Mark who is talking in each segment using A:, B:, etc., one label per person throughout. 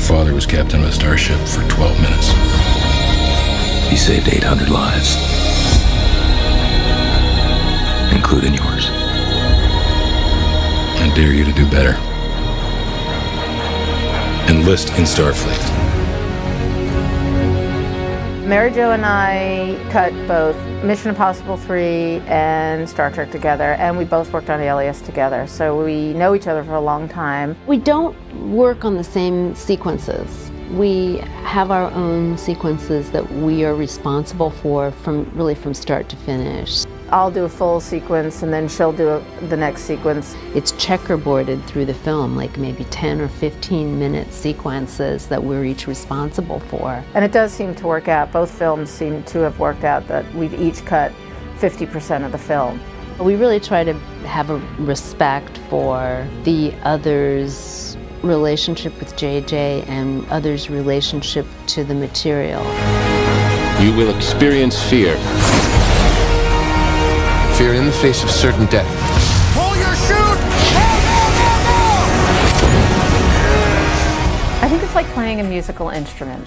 A: father was captain of a starship for 12 minutes.
B: He saved 800 lives, including yours.
A: I dare you to do better. Enlist in Starfleet.
C: Mary Jo and I cut both Mission Impossible 3 and Star Trek together, and we both worked on Alias together, so we know each other for a long time.
D: We don't work on the same sequences. We have our own sequences that we are responsible for from start to finish.
C: I'll do a full sequence and then she'll do the next sequence.
D: It's checkerboarded through the film, like maybe 10 or 15 minute sequences that we're each responsible for.
C: And it does seem to work out. Both films seem to have worked out that we've each cut 50% of the film.
D: We really try to have a respect for the other's relationship with JJ and others' relationship to the material.
E: You will experience fear. Fear in the face of certain death.
F: Pull your chute!
C: I think it's like playing a musical instrument.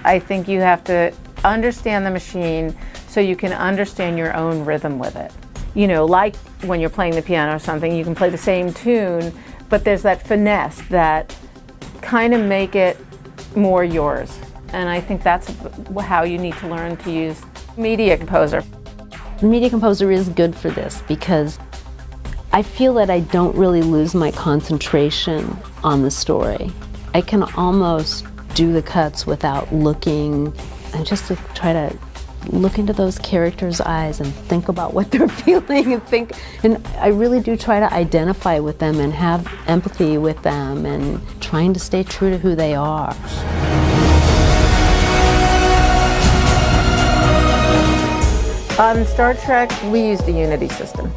C: I think you have to understand the machine so you can understand your own rhythm with it. You know, like when you're playing the piano or something, you can play the same tune, but there's that finesse that kind of make it more yours. And I think that's how you need to learn to use Media Composer.
D: Media Composer is good for this because I feel that I don't really lose my concentration on the story. I can almost do the cuts without looking and just to try to look into those characters' eyes and think about what they're feeling and I really do try to identify with them and have empathy with them and trying to stay true to who they are.
C: On Star Trek, we used the Unity system.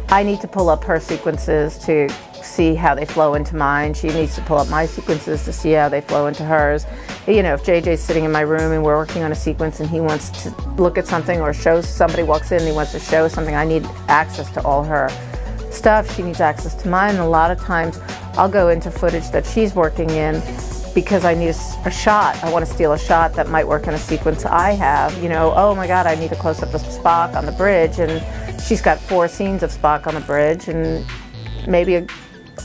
C: I need to pull up her sequences to see how they flow into mine. She needs to pull up my sequences to see how they flow into hers. You know, if JJ's sitting in my room and we're working on a sequence and he wants to look at something or show, somebody walks in and he wants to show something, I need access to all her stuff. She needs access to mine. And a lot of times I'll go into footage that she's working in because I need a shot. I want to steal a shot that might work in a sequence I have. You know, oh my God, I need a close-up of Spock on the bridge, and she's got 4 scenes of Spock on the bridge, and maybe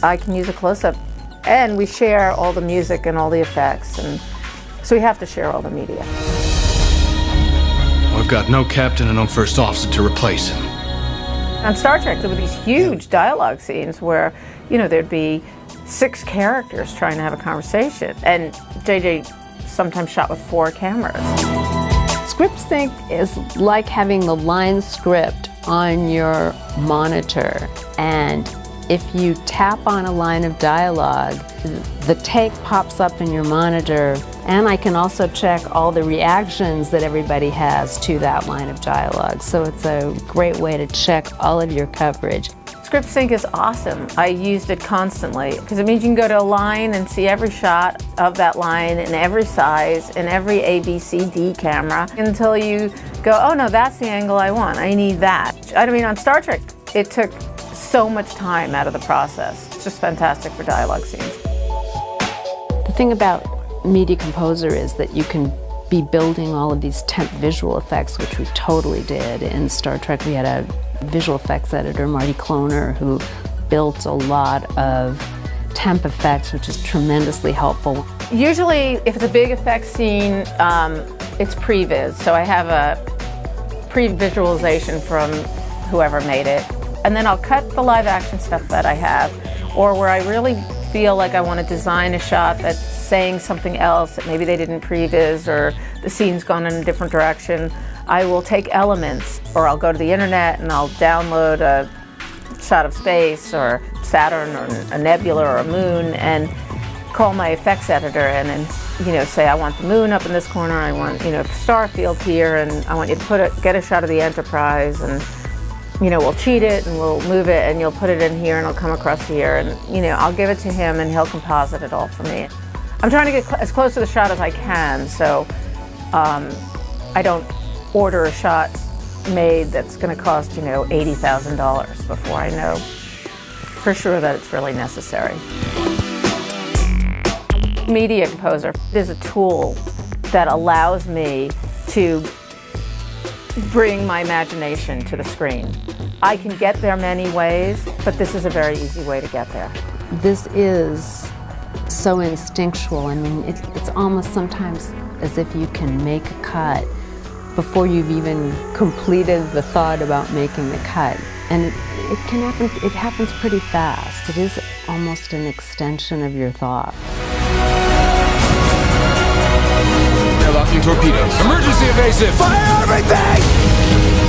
C: I can use a close-up. And we share all the music and all the effects, and so we have to share all the media.
F: We've got no captain and no first officer to replace him.
C: On Star Trek, there were these huge dialogue scenes where, you know, there'd be 6 characters trying to have a conversation, and JJ sometimes shot with 4 cameras.
D: Script sync is like having the line script on your monitor, and if you tap on a line of dialogue, the take pops up in your monitor, and I can also check all the reactions that everybody has to that line of dialogue. So it's a great way to check all of your coverage.
C: Script sync is awesome. I used it constantly because it means you can go to a line and see every shot of that line in every size in every A, B, C, D camera until you go, oh no, that's the angle I want. I need that. I mean, on Star Trek, it took so much time out of the process. It's just fantastic for dialogue scenes.
D: The thing about Media Composer is that you can be building all of these temp visual effects, which we totally did. In Star Trek, we had a visual effects editor, Marty Cloner, who built a lot of temp effects, which is tremendously helpful.
C: Usually, if it's a big effects scene, it's pre-viz. So I have a pre-visualization from whoever made it. And then I'll cut the live action stuff that I have, or where I really feel like I want to design a shot that's saying something else that maybe they didn't pre-viz or the scene's gone in a different direction. I will take elements, or I'll go to the internet and I'll download a shot of space or Saturn or a nebula or a moon and call my effects editor in and, you know, say I want the moon up in this corner, I want, you know, star field here, and I want you to get a shot of the Enterprise, and, you know, we'll cheat it and we'll move it and you'll put it in here and it'll come across here, and, you know, I'll give it to him and he'll composite it all for me. I'm trying to get as close to the shot as I can, so I don't order a shot made that's going to cost, you know, $80,000 before I know for sure that it's really necessary. Media Composer is a tool that allows me to bring my imagination to the screen. I can get there many ways, but this is a very easy way to get there.
D: This is so instinctual. I mean, it's almost sometimes as if you can make a cut before you've even completed the thought about making the cut. And it can happen, it happens pretty fast. It is almost an extension of your thoughts.
E: They're locking torpedoes.
F: Emergency evasive!
E: Fire everything!